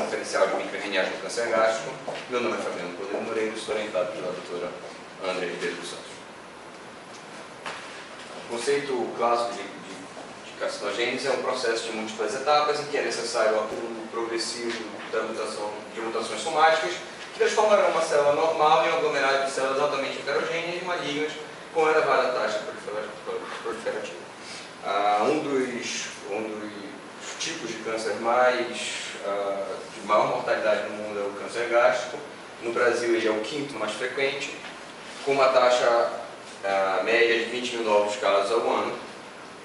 diferencial de microRNAs no câncer gástrico. Meu nome é Fabiano Cordeiro Moreira e sou orientado pela doutora André Ribeiro dos Santos. O conceito clássico de carcinogênese é um processo de múltiplas etapas em que é necessário o acúmulo progressivo de mutações somáticas que transformarão uma célula normal em um aglomerado de células altamente heterogêneas e malignas com elevada taxa proliferativa. Um dos tipos de câncer de maior mortalidade no mundo é o câncer gástrico. No Brasil ele é o quinto mais frequente, com uma taxa média de 20 mil novos casos ao ano.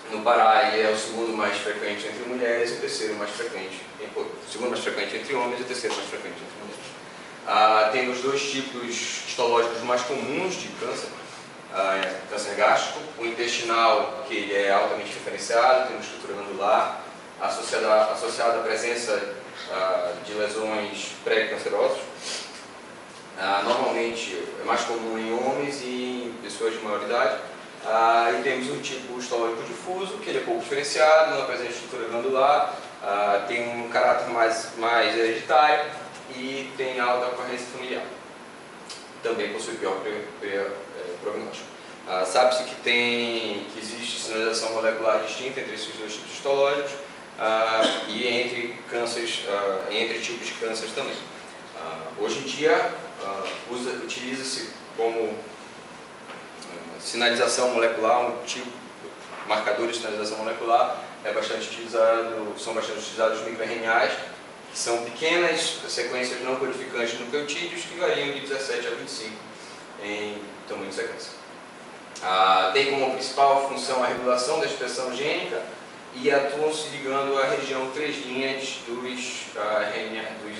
No Pará ele é o segundo mais frequente entre mulheres e o terceiro mais frequente, segundo mais frequente entre homens e o terceiro mais frequente entre mulheres. Tem os dois tipos histológicos mais comuns de câncer. Câncer gástrico, o intestinal, que ele é altamente diferenciado, tem uma estrutura glandular, associada à presença de lesões pré-cancerosas. Normalmente é mais comum em homens e em pessoas de maior idade. E temos o tipo histológico difuso, que ele é pouco diferenciado, não apresenta estrutura glandular, tem um caráter mais hereditário e tem alta ocorrência familiar. Também possui pior prognóstico. Sabe-se que existe sinalização molecular distinta entre esses dois tipos histológicos e entre tipos de cânceres também. Hoje em dia, utiliza-se como sinalização molecular, marcadores de sinalização molecular, são bastante utilizados os microRNAs, que são pequenas sequências não codificantes de nucleotídeos que variam de 17 a 25 em tamanho de sequência. Tem como principal função a regulação da expressão gênica e atuam se ligando à região 3' dos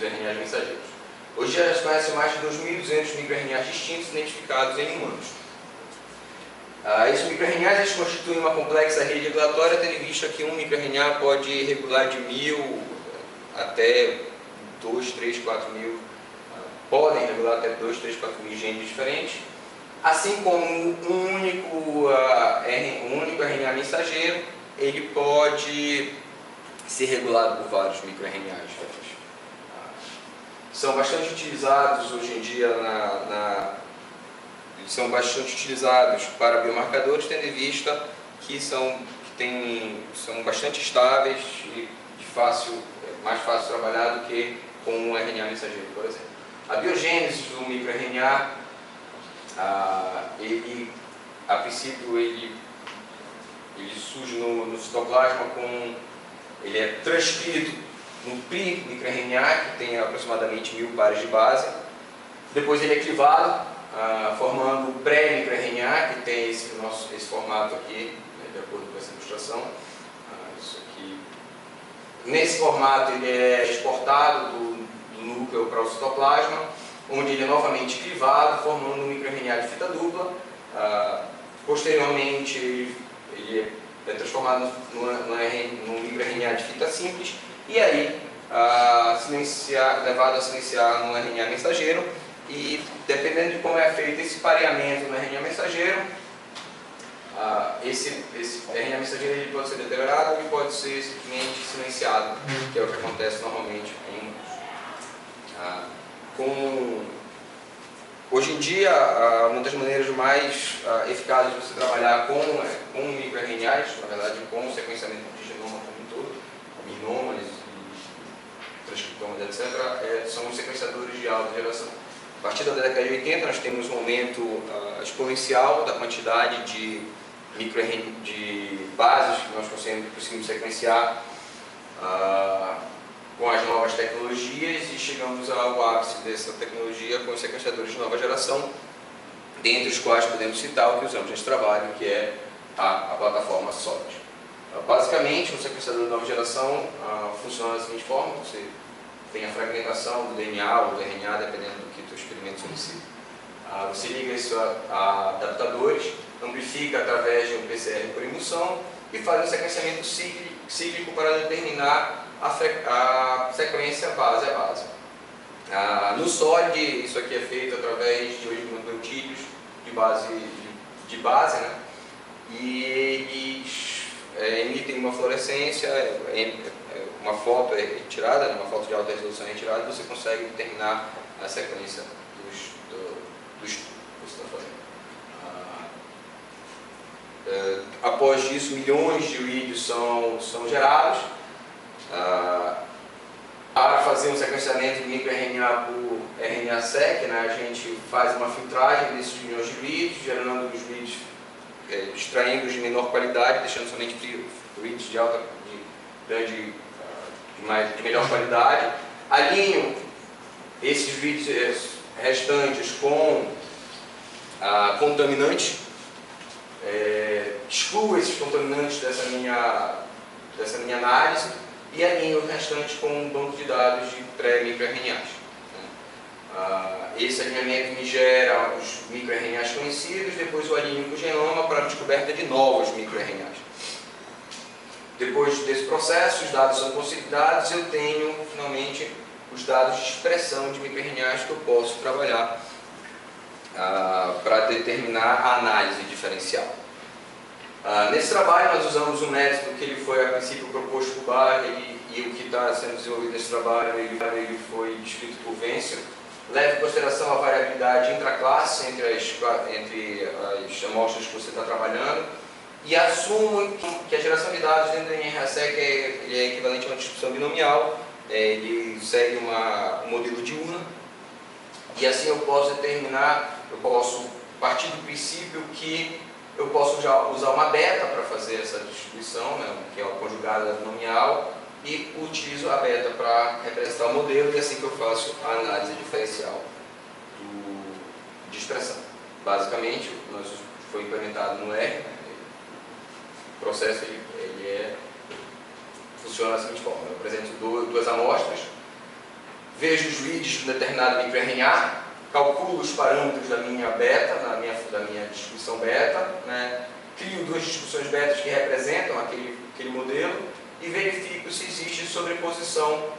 RNAs mensageiros. Hoje já se conhece mais de 2.200 microRNAs distintos identificados em humanos. Esses microRNAs constituem uma complexa rede regulatória, tendo em vista que um microRNA pode regular de 1.000 até 2, 3, 4 mil, podem regular até 2, 3, 4 mil genes diferentes, assim como um único RNA mensageiro, ele pode ser regulado por vários microRNAs diferentes. São bastante utilizados hoje em dia são bastante utilizados para biomarcadores, tendo em vista que são bastante estáveis e mais fácil trabalhar do que com um RNA mensageiro, por exemplo. A biogênese do microRNA, a princípio, ele surge no citoplasma ele é transcrito no pre-microRNA, que tem aproximadamente 1000 pares de base. Depois ele é clivado, formando o pré-microRNA, que tem esse formato aqui, de acordo com essa ilustração. Nesse formato ele é exportado do núcleo para o citoplasma, onde ele é novamente clivado, formando um microRNA de fita dupla. Posteriormente ele é transformado num microRNA de fita simples e aí levado a silenciar no RNA mensageiro. E dependendo de como é feito esse pareamento no RNA mensageiro, esse RNA mensageiro ele pode ser deteriorado ou pode ser simplesmente silenciado, que é o que acontece normalmente em hoje em dia, uma das maneiras mais eficazes de você trabalhar com microRNAs, na verdade com o sequenciamento de genoma como um todo, minomas e transcriptomas, etc., são os sequenciadores de alta geração. A partir da década de 80, nós temos um aumento exponencial da quantidade de bases que nós conseguimos sequenciar com as novas tecnologias e chegamos ao ápice dessa tecnologia com os sequenciadores de nova geração, dentre os quais podemos citar o que usamos nesse trabalho, que é a plataforma Solid. Basicamente, um sequenciador de nova geração funciona da seguinte forma: você tem a fragmentação do DNA ou do RNA, dependendo do que o experimento solicita. Você liga isso a adaptadores, amplifica através de um PCR por indução e faz um sequenciamento cíclico para determinar a sequência base a base. No SOLID, isso aqui é feito através de oligonucleotídeos de base, né? E eles emitem uma fluorescência, uma foto é retirada, uma foto de alta resolução é retirada, você consegue determinar a sequência do estudo que você está fazendo. Após isso, milhões de vídeos são gerados. Para fazer um sequenciamento de microRNA por RNA-seq, né, a gente faz uma filtragem desses milhões de vídeos, gerando os vídeos, extraindo os de menor qualidade, deixando somente vídeos de melhor qualidade. Alinho esses vídeos restantes com contaminantes, excluo esses contaminantes dessa minha análise e alinho o restante com um banco de dados de pré-microRNAs. Esse alinhamento me gera os microRNAs conhecidos, depois eu alinho com o genoma para a descoberta de novos microRNAs. Depois desse processo, os dados são consolidados, eu tenho finalmente os dados de expressão de microRNAs que eu posso trabalhar para determinar a análise diferencial. Nesse trabalho nós usamos um método que ele foi a princípio proposto por Bach e o que está sendo desenvolvido nesse trabalho ele foi descrito por Wenzel. Leva em consideração a variabilidade intraclasse entre as amostras que você está trabalhando e assumo que a geração de dados dentro do NRA-seq é equivalente a uma distribuição binomial, ele segue um modelo de Una e assim eu posso partir do princípio que eu posso usar uma beta para fazer essa distribuição, né, que é uma conjugada binomial, e utilizo a beta para representar o modelo, e assim que eu faço a análise diferencial de expressão. Basicamente, foi implementado no R, né, o processo funciona da seguinte forma: eu apresento duas amostras, vejo os vídeos de um determinado microRNA, calculo os parâmetros da minha beta, da minha distribuição beta, né? Crio duas distribuições betas que representam aquele modelo e verifico se existe sobreposição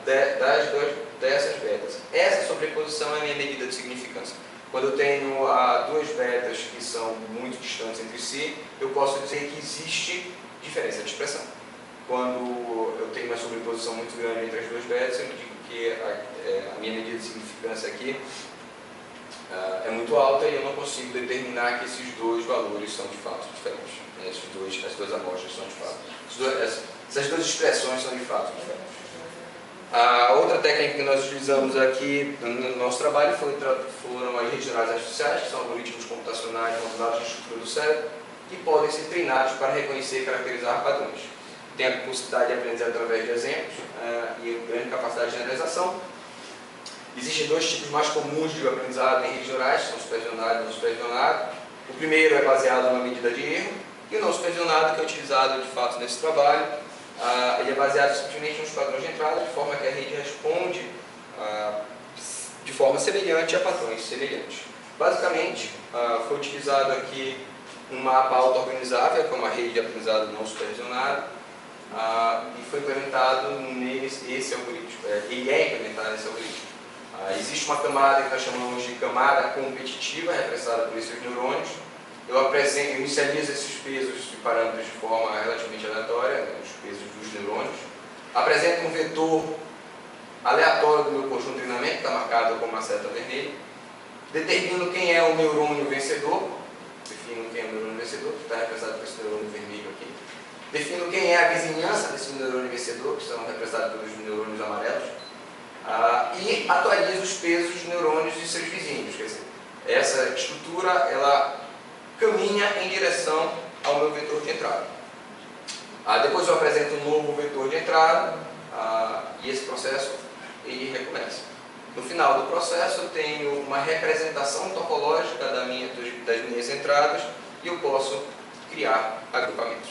dessas betas. Essa sobreposição é a minha medida de significância. Quando eu tenho duas betas que são muito distantes entre si, eu posso dizer que existe diferença de expressão. Quando eu tenho uma sobreposição muito grande entre as duas betas, eu digo que a minha medida de significância aqui é muito alta e eu não consigo determinar que esses dois valores são de fato diferentes. As duas amostras são de fato. Essas duas expressões são de fato diferentes. A outra técnica que nós utilizamos aqui no nosso trabalho foram as redes neurais artificiais, que são algoritmos computacionais modulados na estrutura do cérebro, que podem ser treinados para reconhecer e caracterizar padrões. Tem a possibilidade de aprender através de exemplos e grande capacidade de generalização. Existem dois tipos mais comuns de aprendizado em redes neurais, são supervisionado e não supervisionado. O primeiro é baseado numa medida de erro, e o não supervisionado, que é utilizado de fato nesse trabalho, ele é baseado simplesmente nos padrões de entrada, de forma que a rede responde de forma semelhante a padrões semelhantes. Basicamente, foi utilizado aqui um mapa auto-organizável, que é uma rede de aprendizado não supervisionado, e foi implementado nesse algoritmo. Ele é implementado nesse algoritmo. Existe uma camada que nós chamamos de camada competitiva, representada por esses neurônios. Eu inicializo esses pesos de parâmetros de forma relativamente aleatória, né, os pesos dos neurônios. Apresento um vetor aleatório do meu conjunto de treinamento, que está marcado com uma seta vermelha. Determino quem é o neurônio vencedor. Defino quem é o neurônio vencedor, que está representado por esse neurônio vermelho aqui. Defino quem é a vizinhança desse neurônio vencedor, que estão representados pelos neurônios amarelos. E atualizo os pesos dos neurônios e seus vizinhos. Quer dizer, essa estrutura ela caminha em direção ao meu vetor de entrada. Depois eu apresento um novo vetor de entrada e esse processo ele recomeça. No final do processo eu tenho uma representação topológica das minhas entradas e eu posso criar agrupamentos.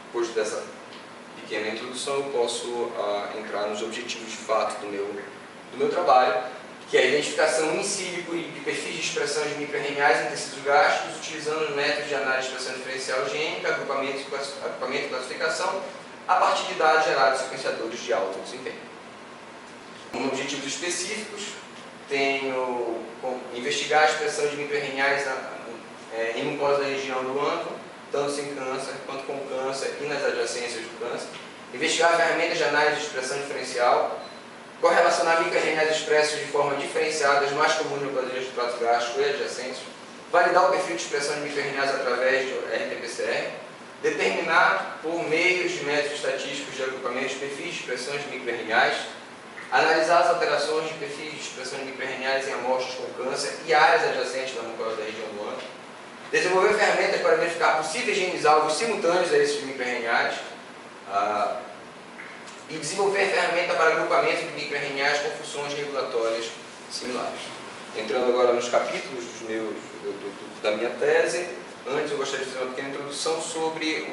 Depois dessa pequena introdução eu posso entrar nos objetivos de fato do meu trabalho, que é a identificação in silico de perfis de expressão de microRNAs em tecidos gástricos, utilizando os métodos de análise de expressão diferencial gênica, agrupamento e classificação, a partir de dados gerados em sequenciadores de alto desempenho. Como objetivos específicos, tenho investigar a expressão de microRNAs em mucosa da região do ângulo, tanto sem câncer quanto com câncer e nas adjacências do câncer. Investigar ferramentas de análise de expressão diferencial, correlacionar microRNAs expressos de forma diferenciada, as mais comuns no quadrilhas do trato gástrico e adjacentes, validar o perfil de expressão de microRNAs através do RT-PCR, determinar por meios de métodos estatísticos de agrupamento os perfis de expressão de microRNAs, analisar as alterações de perfis de expressão de microRNAs em amostras com câncer e áreas adjacentes da mucosa da região do ânus, desenvolver ferramentas para verificar possíveis genes alvos simultâneos a esses microRNAs, e desenvolver ferramenta para agrupamento de microRNAs com funções regulatórias similares. Entrando agora nos capítulos da minha tese, antes eu gostaria de fazer uma pequena introdução sobre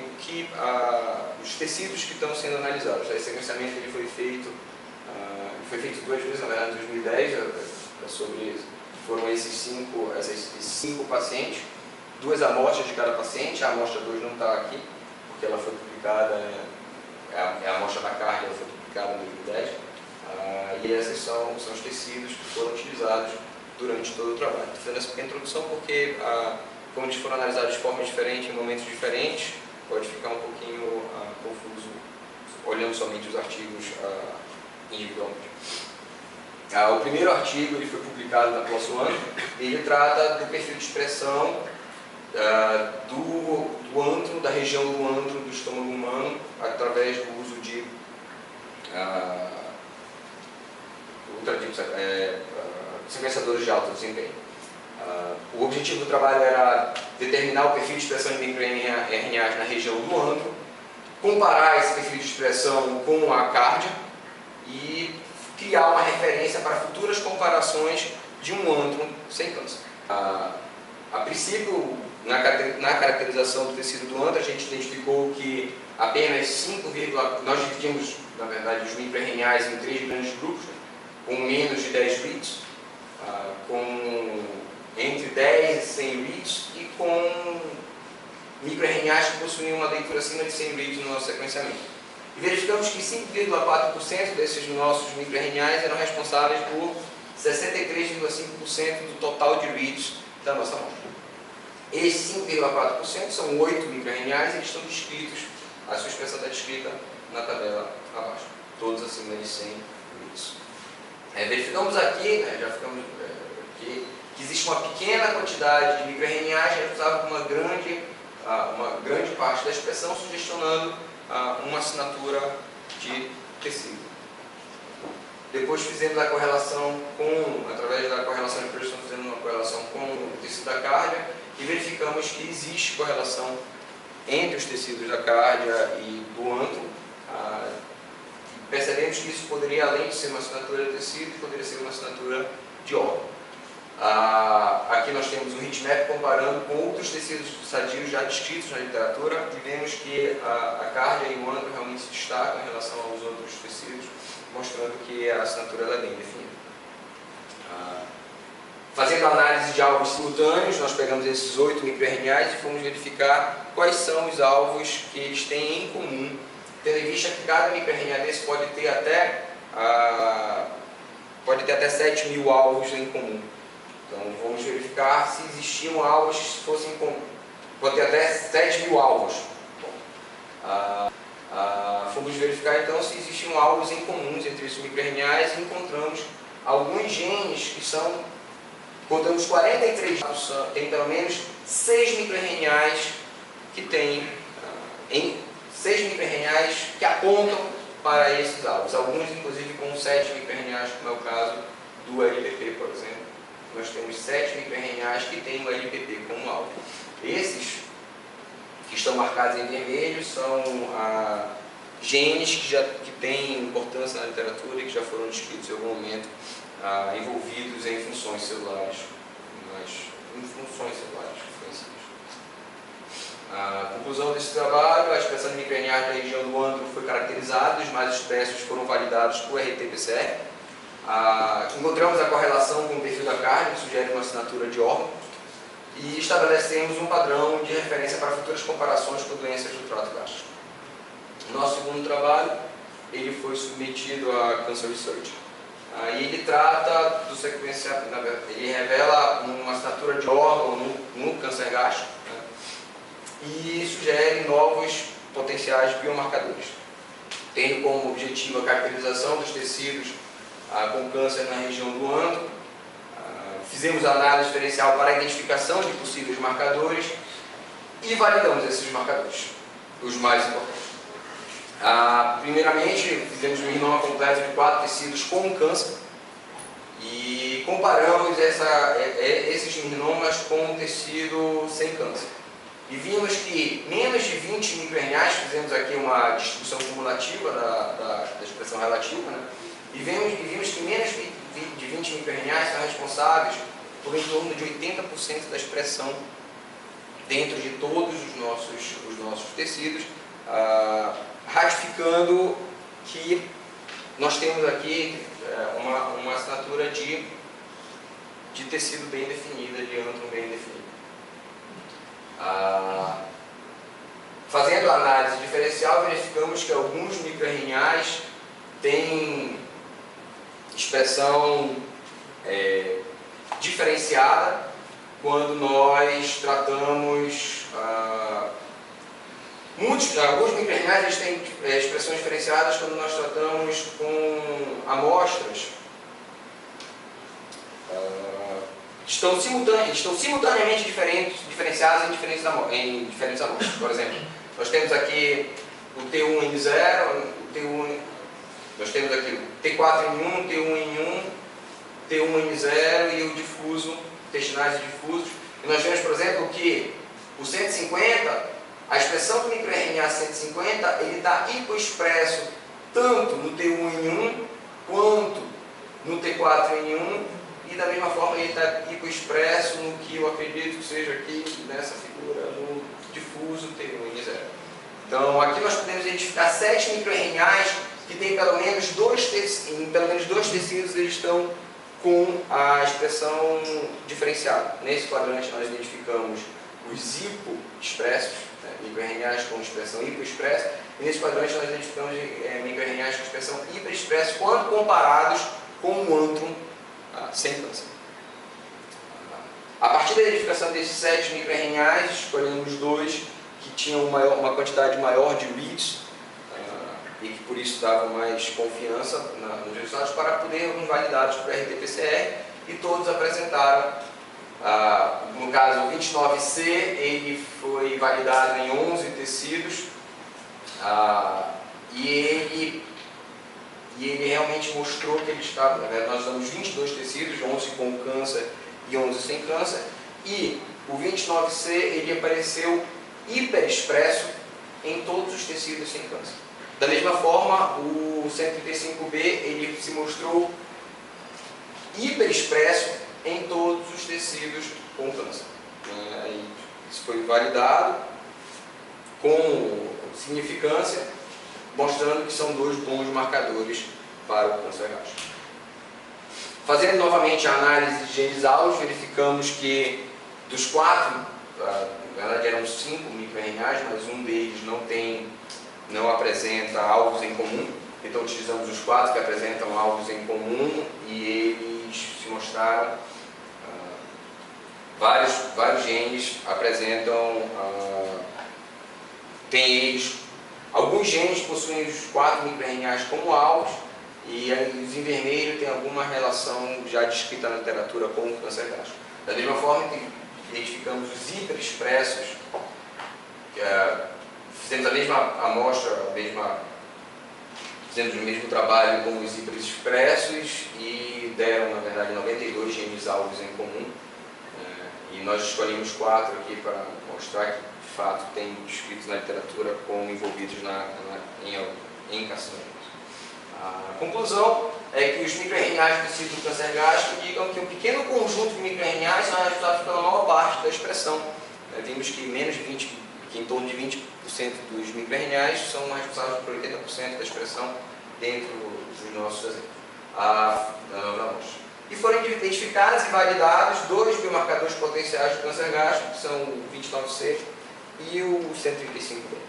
os tecidos que estão sendo analisados. Esse sequenciamento ele foi feito 2 vezes, na verdade, em 2010, foram esses cinco pacientes, 2 amostras de cada paciente. A amostra 2 não está aqui, porque ela foi publicada, é a amostra da carne, ela foi publicada em 2010, e esses são os tecidos que foram utilizados durante todo o trabalho. Estou fazendo essa pequena introdução porque, como eles foram analisados de forma diferente, em momentos diferentes, pode ficar um pouquinho confuso olhando somente os artigos individualmente. O primeiro artigo ele foi publicado na PLOS ONE, ele trata do perfil de expressão do antro, da região do antro do estômago humano, através do uso de sequenciadores de alto desempenho. O objetivo do trabalho era determinar o perfil de expressão de microRNAs na região do antro, comparar esse perfil de expressão com a cardia e criar uma referência para futuras comparações de um antro sem câncer. A princípio, na caracterização do tecido do antro, a gente identificou que apenas 5, nós dividimos, na verdade, os microRNAs em 3 grandes grupos, com menos de 10 reads, com entre 10 e 100 reads e com microRNAs que possuíam uma leitura acima de 100 reads no nosso sequenciamento. E verificamos que 5,4% desses nossos microRNAs eram responsáveis por 63,5% do total de reads da nossa amostra. Esses 5,4% são 8 microRNAs e eles estão descritos, a sua expressão está descrita na tabela abaixo, todos acima de 100 reads. Verificamos aqui, já ficamos que existe uma pequena quantidade de microRNAs responsável por uma grande parte da expressão, sugestionando uma assinatura de tecido. Depois fizemos a correlação através da correlação de preço, estamos fazendo uma correlação com o tecido da cárdia e verificamos que existe correlação entre os tecidos da cárdia e do antro. Percebemos que isso poderia, além de ser uma assinatura de tecido, poderia ser uma assinatura de órgão. Aqui nós temos um heatmap comparando com outros tecidos sadios já descritos na literatura e vemos que a cárdia e o antro realmente se destacam em relação aos outros tecidos, mostrando que a assinatura é bem definida. Fazendo análise de alvos simultâneos, nós pegamos esses 8 microRNAs e fomos verificar quais são os alvos que eles têm em comum, tendo em vista que cada microRNA desse pode ter até 7.000 alvos em comum. Então vamos verificar se existiam alvos que fossem em comum. Pode ter até 7.000 alvos. Fomos verificar então se existiam alvos em comuns entre esses microRNAs e encontramos alguns genes que são, contamos 43, tem pelo menos 6 microRNAs que têm 6 microRNAs que apontam para esses alvos, alguns inclusive com 7 microRNAs, como é o caso do LPP, por exemplo. Nós temos 7 microRNAs que têm o LPP como alvo. Esses que estão marcados em vermelho são genes que têm importância na literatura e que já foram descritos em algum momento, envolvidos em funções celulares, conhecidas. A conclusão desse trabalho: a expressão de microRNAs da região do antro foi caracterizada, os mais expressos foram validados por RT-PCR. Encontramos a correlação com o perfil da carne, que sugere uma assinatura de órgão, e estabelecemos um padrão de referência para futuras comparações com doenças do trato gástrico. O nosso segundo trabalho ele foi submetido a Cancer Research. E ele trata do sequenciamento, ele revela uma assinatura de órgão no câncer gástrico, e sugerem novos potenciais biomarcadores, tendo como objetivo a caracterização dos tecidos com câncer na região do antro. Fizemos análise diferencial para a identificação de possíveis marcadores e validamos esses marcadores, os mais importantes. Primeiramente, fizemos um rinoma completo de 4 tecidos com câncer e comparamos esses rinomas com um tecido sem câncer. E vimos que menos de 20 microRNAs, fizemos aqui uma distribuição cumulativa da expressão relativa, né? E vimos que menos de 20 microRNAs são responsáveis por em torno de 80% da expressão dentro de todos os nossos tecidos, ratificando que nós temos aqui uma assinatura de tecido bem definida, de antro bem definida. Fazendo a análise diferencial, verificamos que alguns microRNAs têm expressão diferenciada quando nós tratamos alguns microRNAs têm expressões diferenciadas quando nós tratamos com amostras estão simultaneamente diferenciadas em diferentes amostras. Por exemplo, nós temos aqui o T1N0, nós temos aqui o T4N1, T1N1, T1N0 e o difuso, intestinais e difusos. E nós vemos, por exemplo, que o 150, a expressão do microRNA 150, ele está hipoexpresso tanto no T1N1 quanto no T4N1, e da mesma forma ele está hipoexpresso no que eu acredito que seja aqui nessa figura, no difuso T1N0. Então aqui nós podemos identificar 7 microRNAs que tem pelo menos dois tecidos eles estão com a expressão diferenciada. Nesse quadrante nós identificamos os hipoexpressos, microRNAs com expressão hipoexpressa, e nesse quadrante nós identificamos microRNAs com expressão hiperexpressa quando comparados com o antrum sem câncer. A partir da identificação desses 7 microRNAs, escolhemos 2 que tinham uma quantidade maior de reads e que por isso davam mais confiança nos resultados para podermos validados por RT-PCR, e todos apresentaram, no caso o 29C, ele foi validado em 11 tecidos e ele realmente mostrou que ele estava, nós damos 22 tecidos, 11 com câncer e 11 sem câncer, e o 29C ele apareceu hiperexpresso em todos os tecidos sem câncer. Da mesma forma, o 135B ele se mostrou hiperexpresso em todos os tecidos com câncer. Isso foi validado com significância, mostrando que são 2 bons marcadores para o câncer gástrico. Fazendo novamente a análise de genes alvos, verificamos que dos 4, na verdade eram 5 microRNAs, mas um deles não apresenta alvos em comum. Então utilizamos os 4 que apresentam alvos em comum e eles se mostraram, vários genes apresentam, alguns genes possuem os 4 microRNAs como alvos, e os em vermelho tem alguma relação já descrita na literatura com o câncer gástrico. Da mesma forma que identificamos os hiperexpressos, fizemos a mesma amostra, fizemos o mesmo trabalho com os hiperexpressos e deram, na verdade, 92 genes alvos em comum. E nós escolhemos 4 aqui para mostrar que, de fato, tem descritos na literatura como envolvidos em carcinoma. A conclusão é que os microRNAs do tecido do câncer gástrico indicam que um pequeno conjunto de microRNAs são responsáveis pela maior parte da expressão. Vimos que em torno de 20% dos microRNAs são responsáveis por 80% da expressão dentro dos nossos exemplos. E foram identificados e validados 2 biomarcadores potenciais do câncer gástrico, que são o 29C e o 135B.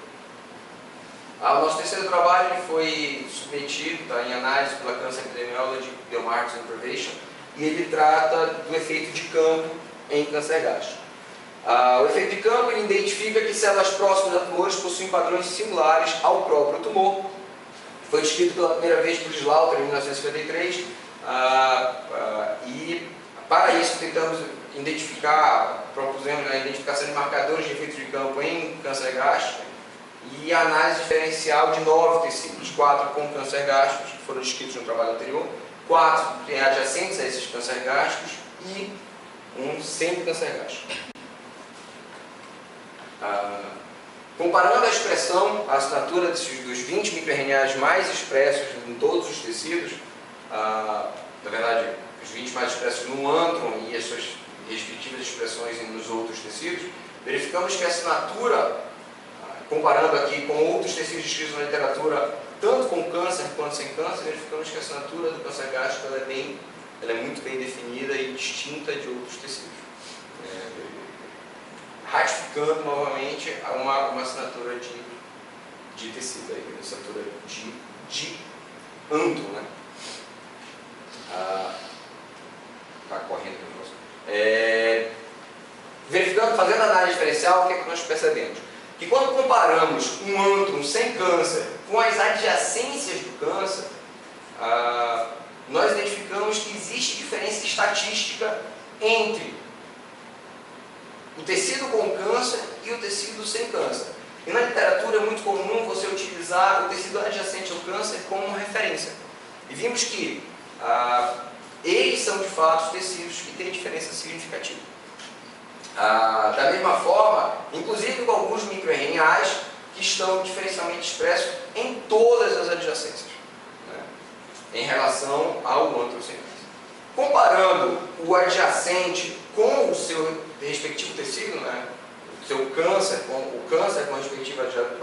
O nosso terceiro trabalho ele foi submetido em análise pela Cancer Epidemiology Biomarkers and Prevention, e ele trata do efeito de campo em câncer gástrico. O efeito de campo ele identifica que células próximas a tumores possuem padrões similares ao próprio tumor. Foi descrito pela primeira vez por Slaughter em 1953 e para isso tentamos identificar, propusemos a identificação de marcadores de efeito de campo em câncer gástrico e a análise diferencial de 9 tecidos, 4 com câncer gástricos, que foram descritos no trabalho anterior, 4 adjacentes a esses câncer gástricos e um sem câncer gástrico. Comparando a expressão, a assinatura dos 20 microRNAs mais expressos em todos os tecidos, na verdade, os 20 mais expressos no antron e as suas respectivas expressões nos outros tecidos, verificamos que a assinatura, comparando aqui com outros tecidos descritos na literatura, tanto com câncer quanto sem câncer, verificamos que a assinatura do câncer gástrico ela é muito bem definida e distinta de outros tecidos. Ratificando novamente uma assinatura de tecido, uma assinatura de antron, né? Está correndo aqui o negócio. Verificando, fazendo análise diferencial, o que é que nós percebemos? Que quando comparamos um antron sem câncer com as adjacências do câncer, nós identificamos que existe diferença estatística entre o tecido com câncer e o tecido sem câncer. E na literatura é muito comum você utilizar o tecido adjacente ao câncer como referência. E vimos que eles são de fato os tecidos que têm diferença significativa. Da mesma forma, inclusive com alguns microRNAs que estão diferencialmente expressos em todas as adjacências, né, em relação ao antron sem câncer. Comparando o adjacente com o seu respectivo tecido, né, o seu câncer com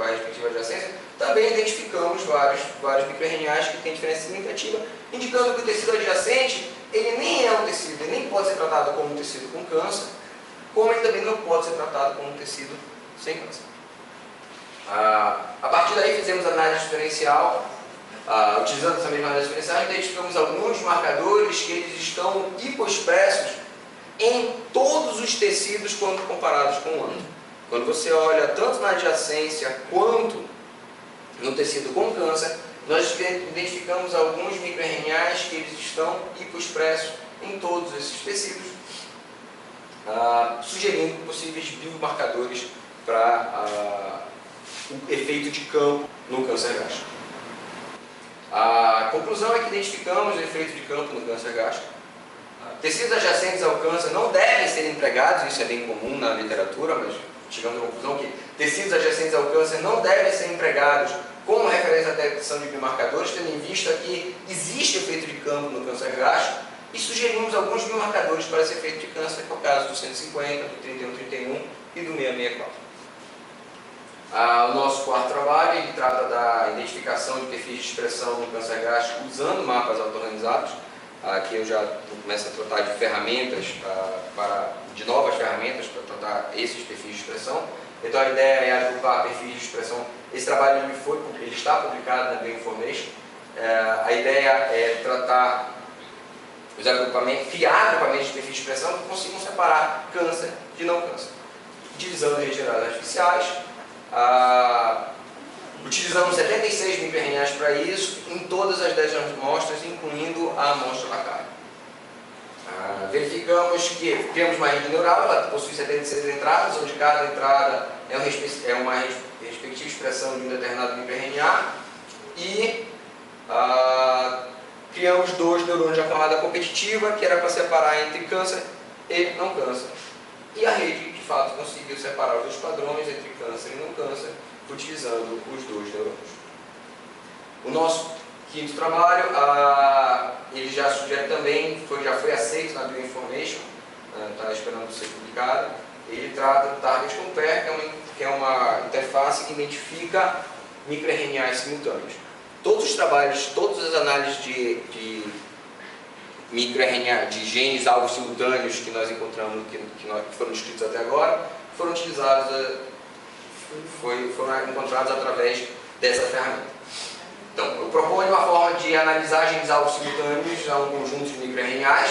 a respectiva adjacência, também identificamos vários microRNAs que têm diferença significativa, indicando que o tecido adjacente ele nem é um tecido, ele nem pode ser tratado como um tecido com câncer, como ele também não pode ser tratado como um tecido sem câncer. A partir daí fizemos análise diferencial, utilizando essa mesma análise diferencial, identificamos alguns marcadores que eles estão hipoexpressos em todos os tecidos quando comparados com o antron. Quando você olha tanto na adjacência quanto no tecido com câncer, nós identificamos alguns microRNAs que eles estão hipoexpressos em todos esses tecidos, sugerindo possíveis biomarcadores para o efeito de campo no câncer gástrico. A conclusão é que identificamos o efeito de campo no câncer gástrico. Tecidos adjacentes ao câncer não devem ser empregados, isso é bem comum na literatura, mas chegamos à conclusão que tecidos adjacentes ao câncer não devem ser empregados como referência à detecção de biomarcadores, tendo em vista que existe efeito de campo no câncer gástrico, e sugerimos alguns biomarcadores para esse efeito de câncer, que é o caso do 150, do 3131 e do 664. O nosso quarto trabalho ele trata da identificação de perfis de expressão no câncer gástrico usando mapas auto-organizados. Aqui eu já começo a tratar de ferramentas, de novas ferramentas para tratar esses perfis de expressão. Então a ideia é agrupar perfis de expressão. Esse trabalho ele está publicado na Bioinformation. A ideia é tratar os agrupamentos, criar agrupamentos de perfis de expressão que consigam separar câncer de não câncer, utilizando redes gerais artificiais. Utilizamos 76 microRNAs para isso, em todas as 10 amostras, incluindo a amostra da carne. Verificamos que temos uma rede neural, ela possui 76 entradas, onde cada entrada é uma respectiva expressão de um determinado microRNA, e criamos 2 neurônios de camada competitiva, que era para separar entre câncer e não câncer. E a rede, de fato, conseguiu separar os 2 padrões entre câncer e não câncer, utilizando os 2 neurônios. O nosso quinto trabalho, ele já sugere também, já foi aceito na Bioinformation, está esperando ser publicado. Ele trata do Target Compare, que é uma interface que identifica microRNAs simultâneos. Todos os trabalhos, todas as análises de microRNA, de genes alvos simultâneos que nós encontramos, que foram descritos até agora, foram utilizados, foram encontrados através dessa ferramenta. Então, eu proponho uma forma de analisar genes alvos simultâneos a um conjunto de microRNAs.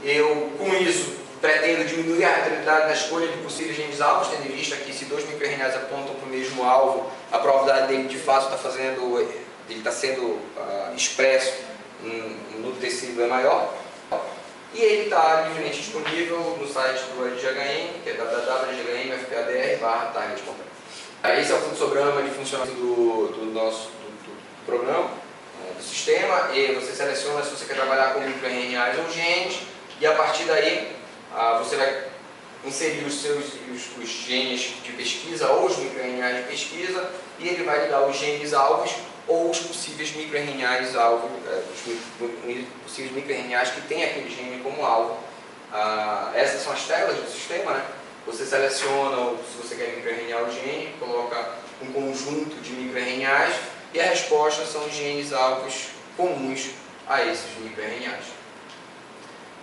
Eu, com isso, pretendo diminuir a arbitrariedade na escolha de possíveis genes alvos, tendo em vista que se 2 microRNAs apontam para o mesmo alvo, a probabilidade dele de fato está sendo expresso no tecido é maior. E ele está livremente disponível no site do LGHN, que é www.lghm.fpadr/targetcompare. Esse é o fluxograma de funcionamento do nosso programa, do sistema, e você seleciona se você quer trabalhar com microRNAs ou genes, e a partir daí você vai inserir os genes de pesquisa ou os microRNAs de pesquisa, e ele vai lhe dar os genes alvos ou os possíveis microRNAs alvo, os possíveis microRNAs que têm aquele gene como alvo. Essas são as teclas do sistema, né? Você seleciona se você quer microRNA ou gene, coloca um conjunto de microRNAs e a resposta são os genes alvos comuns a esses microRNAs.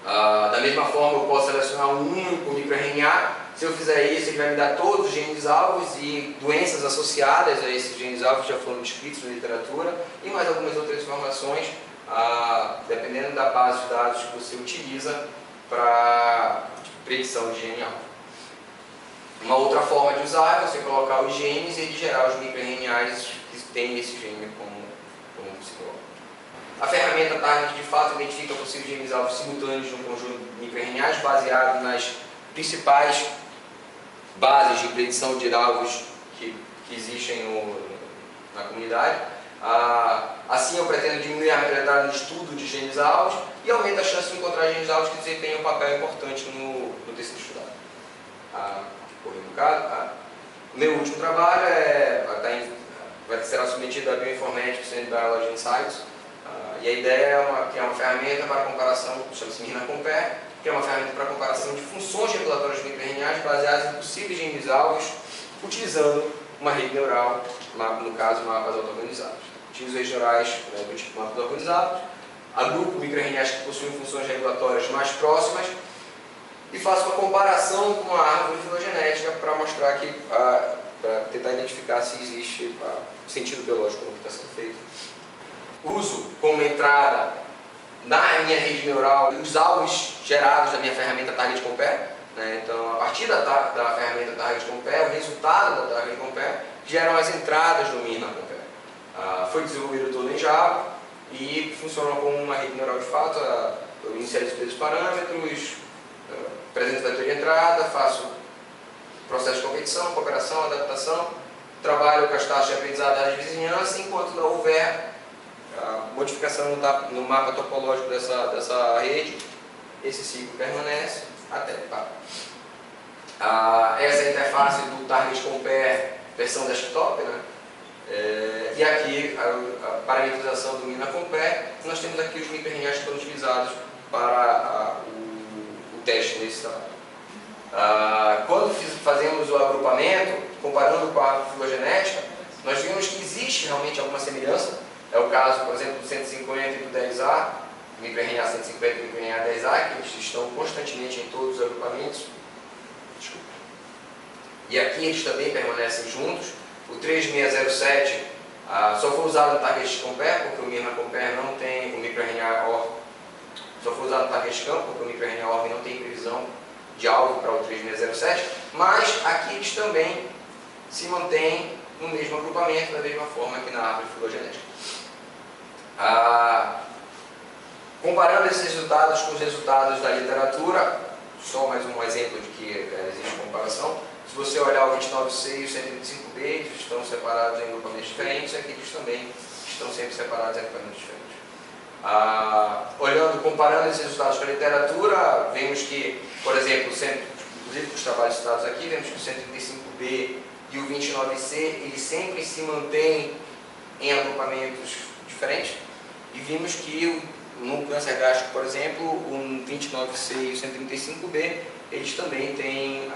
Da mesma forma, eu posso selecionar um único microRNA. Se eu fizer isso, ele vai me dar todos os genes alvos e doenças associadas a esses genes alvos já foram descritos na literatura e mais algumas outras informações, dependendo da base de dados que você utiliza para predição de gene alvo. Uma outra forma de usar é você colocar os genes e ele gerar os microRNAs que têm esse gene como psicólogo. A ferramenta Target de fato identifica possíveis genes alvos simultâneos no conjunto de microRNAs baseado nas principais bases de predição de alvos que existem na comunidade. Assim eu pretendo diminuir a arbitrariedade no estudo de genes alvos e aumenta a chance de encontrar genes alvos que desempenham um papel importante no tecido estudado. Meu último trabalho será submetido à Bioinformatics and Biology Insights, e a ideia é que é uma ferramenta para comparação, chama-se MIRNA-Compare, que é uma ferramenta para comparação de funções regulatórias de microRNAs baseadas em possíveis genes alvos, utilizando uma rede neural, no caso mapas auto-organizados. Utilizo redes neurais do tipo mapas auto-organizados, agrupo microRNAs que possuem funções regulatórias mais próximas e faço uma comparação com a árvore filogenética para mostrar que, para tentar identificar se existe sentido biológico no que está sendo feito. Uso como entrada na minha rede neural os alvos gerados da minha ferramenta Target Compare, né? Então, a partir da ferramenta Target Compare, o resultado da Target Compare geram as entradas do MIRNA-Compare. Foi desenvolvido todo em Java e funciona como uma rede neural de fato. Eu inicializo os parâmetros, apresento a teoria de entrada, faço processo de competição, cooperação, adaptação, trabalho com as taxas de aprendizado das vizinhanças, enquanto não houver modificação no mapa topológico dessa rede, esse ciclo permanece até essa é a interface do Target Compare versão desktop, né? E aqui a parametrização do MIRNA-Compare. Nós temos aqui os microRNAs que foram utilizados para o teste nesse trabalho. Quando fazemos o agrupamento, comparando com a árvore filogenética, nós vimos que existe realmente alguma semelhança. É o caso, por exemplo, do 150 e do 10A, o microRNA 150 e o microRNA 10A, que eles estão constantemente em todos os agrupamentos. Desculpa. E aqui eles também permanecem juntos. O 3607 só foi usado no Target Compare, porque o MIRNA-Compare não tem o microRNA ORF. Só foi usado no Target Camp, porque o microRNA ORF não tem previsão de alvo para o 3607, mas aqui eles também se mantêm no mesmo agrupamento, da mesma forma que na árvore filogenética. Comparando esses resultados com os resultados da literatura, só mais um exemplo de que existe comparação. Se você olhar o 29C e o 125B, eles estão separados em agrupamentos diferentes, aqui eles também estão sempre separados em agrupamentos diferentes. Comparando esses resultados com a literatura, vemos que, por exemplo, inclusive com os trabalhos citados aqui, vemos que o 135B e o 29C, eles sempre se mantêm em agrupamentos diferentes, e vimos que no câncer gástrico, por exemplo, o 29C e o 135B, eles também têm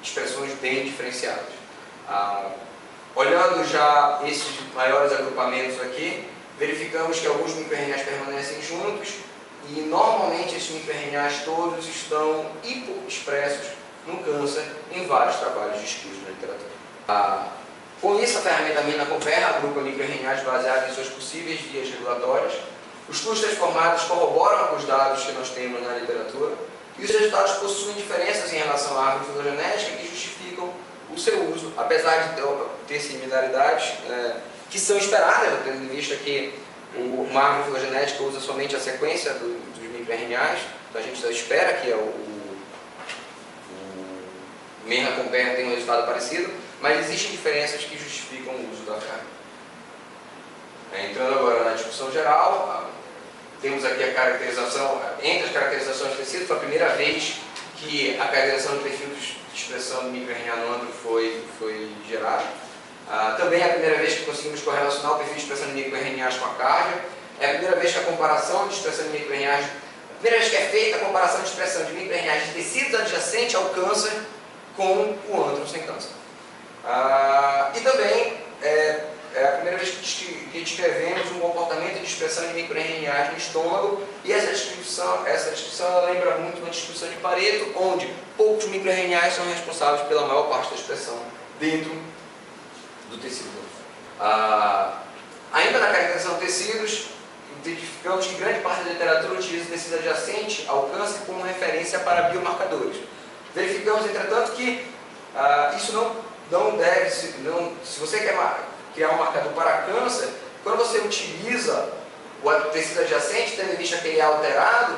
expressões bem diferenciadas. Olhando já esses maiores agrupamentos aqui, verificamos que alguns microRNAs permanecem juntos e normalmente esses microRNAs todos estão hipoexpressos no câncer em vários trabalhos descritos na literatura. Com isso, a ferramenta MIRNA-Compare agrupa microRNAs baseados em suas possíveis vias regulatórias. Os clusters formados corroboram com os dados que nós temos na literatura e os resultados possuem diferenças em relação à árvore filogenética que justificam o seu uso, apesar de ter similaridades que são esperadas, tendo em vista que uma árvore filogenética usa somente a sequência dos microRNAs, então a gente espera que o Menna com Perna tenha um resultado parecido, mas existem diferenças que justificam o uso da ferramenta. Entrando agora na discussão geral, temos aqui a caracterização, entre as caracterizações de tecido, foi a primeira vez que a caracterização de perfil de expressão do microRNA no antro foi gerada. Também é a primeira vez que conseguimos correlacionar o perfil de expressão de microRNAs com a carga. É a primeira vez que a comparação de expressão de microRNAs, a primeira vez que é feita a comparação de expressão de microRNAs de tecidos adjacentes ao câncer com o antro sem câncer. E também é a primeira vez que descrevemos um comportamento de expressão de microRNAs no estômago, e essa descrição lembra muito uma distribuição de Pareto, onde poucos microRNAs são responsáveis pela maior parte da expressão dentro do tecido. Ainda na caracterização de tecidos, identificamos que grande parte da literatura utiliza o tecido adjacente ao câncer como referência para biomarcadores. Verificamos, entretanto, que isso não deve, se você quer criar um marcador para câncer, quando você utiliza o tecido adjacente, tendo em vista que ele é alterado,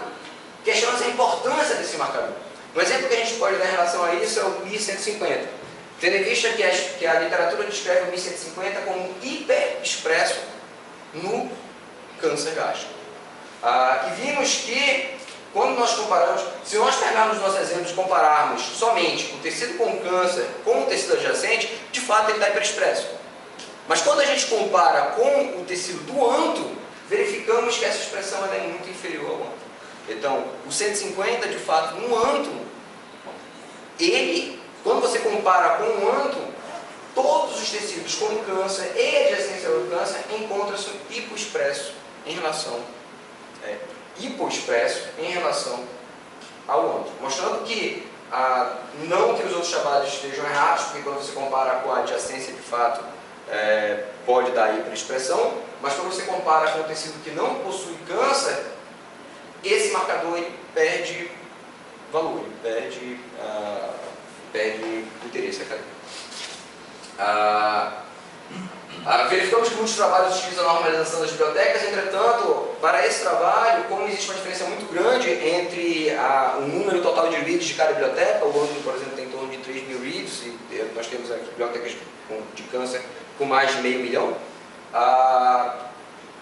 questiona-se a importância desse marcador. Um exemplo que a gente pode dar em relação a isso é o 1150. Tendo em vista que a literatura descreve o 1150 como hiperexpresso no câncer gástrico. E vimos que, quando nós comparamos, se nós pegarmos os nossos exemplos e compararmos somente o tecido com câncer com o tecido adjacente, de fato ele está hiperexpresso. Mas quando a gente compara com o tecido do antro, verificamos que essa expressão é muito inferior ao antro. Então, o 150, de fato, no antro, quando você compara com o antro, todos os tecidos com câncer e adjacência ao câncer encontram-se hipoexpresso em relação ao antro. Mostrando que, não que os outros chamados estejam errados, porque quando você compara com a adjacência, de fato, pode dar hiperexpressão, mas quando você compara com o tecido que não possui câncer, esse marcador ele perde valor, ele perde interesse. Verificamos que muitos trabalhos utilizam a normalização das bibliotecas, entretanto, para esse trabalho, como existe uma diferença muito grande entre o número total de reads de cada biblioteca, o London, por exemplo, tem em torno de 3.000 reads, e nós temos aqui bibliotecas de câncer com mais de 500 mil.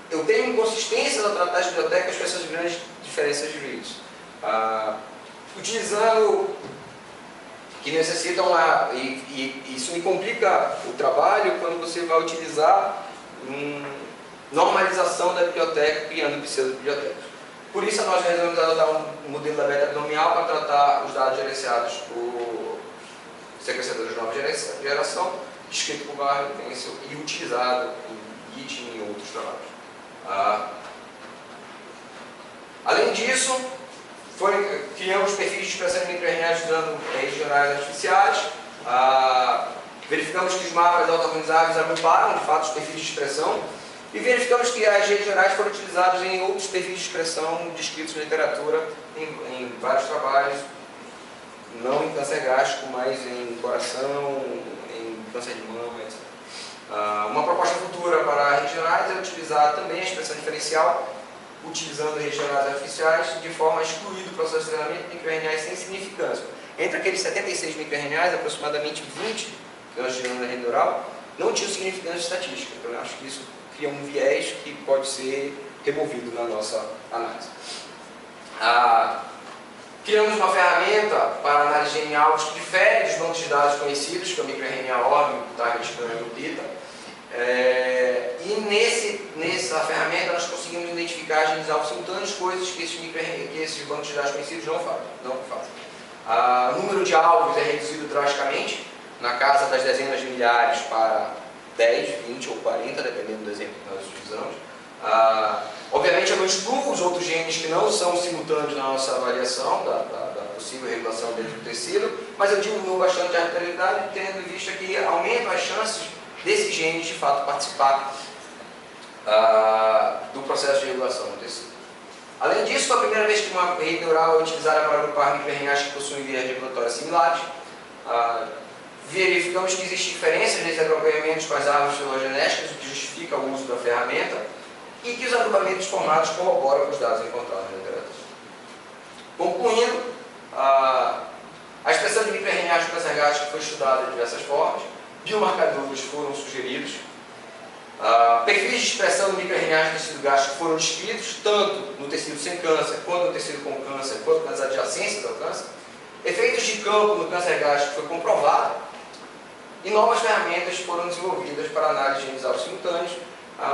Eu tenho inconsistências ao tratar as bibliotecas com essas grandes diferenças de reads. Utilizando que necessitam e isso me complica o trabalho quando você vai utilizar normalização da biblioteca criando pseudo-bibliotecas. Por isso nós resolvemos adotar um modelo da beta binomial para tratar os dados gerenciados por sequenciadores de nova geração, descrito por Barlow e utilizado em Git e em outros trabalhos. Além disso, criamos perfis de expressão de microRNAs usando regionais artificiais. Verificamos que os mapas auto-organizáveis agruparam, de fato, os perfis de expressão. E verificamos que as regionais foram utilizadas em outros perfis de expressão descritos na literatura, em vários trabalhos, não em câncer gástrico, mas em coração, em câncer de mama, etc. Uma proposta futura para regionais é utilizar também a expressão diferencial, utilizando regionais artificiais, de forma a excluir do processo de treinamento microRNAs sem significância. Entre aqueles 76 microRNAs, aproximadamente 20, que nós tiramos na rede neural, não tinham significância estatística. Então, eu acho que isso cria um viés que pode ser removido na nossa análise. Criamos uma ferramenta para análise de DNA que difere dos bancos de dados conhecidos, que é o microRNA-ORG, o Target Scan e o PITA. E nessa ferramenta nós conseguimos identificar genes alvo simultâneos, coisas que esses bancos de dados conhecidos não fazem. O número de alvos é reduzido drasticamente, na casa das dezenas de milhares para 10, 20 ou 40, dependendo do exemplo que nós utilizamos. Obviamente eu não excluo os outros genes que não são simultâneos na nossa avaliação da possível regulação dentro do tecido, mas eu diminuo bastante a arbitrariedade, tendo em vista que aumentam as chances desses genes de fato participar do processo de regulação do tecido. Além disso, foi a primeira vez que uma rede neural é utilizada para agrupar microRNAs que possuem vias regulatórias similares. Verificamos que existem diferenças nesses agrupamentos com as árvores filogenéticas, o que justifica o uso da ferramenta, e que os agrupamentos formados corroboram com os dados encontrados na literatura. Concluindo, a expressão de microRNAs do câncer gástrico foi estudada de diversas formas, biomarcadores foram sugeridos, perfis de expressão de microRNAs no tecido gástrico foram descritos, tanto no tecido sem câncer, quanto no tecido com câncer, quanto nas adjacências ao câncer. Efeitos de campo no câncer gástrico foi comprovado, e novas ferramentas foram desenvolvidas para análise de genes alvos simultâneos,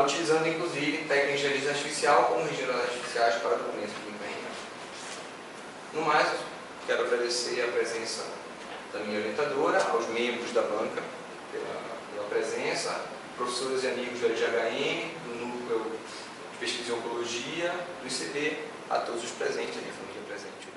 utilizando inclusive técnicas de inteligência artificial como regionais artificiais para documentos de microRNAs. No mais, quero agradecer a presença da minha orientadora, aos membros da banca pela presença, professores e amigos do LGHM, do Núcleo de Pesquisa em Oncologia, do ICB, a todos os presentes e a minha família presente.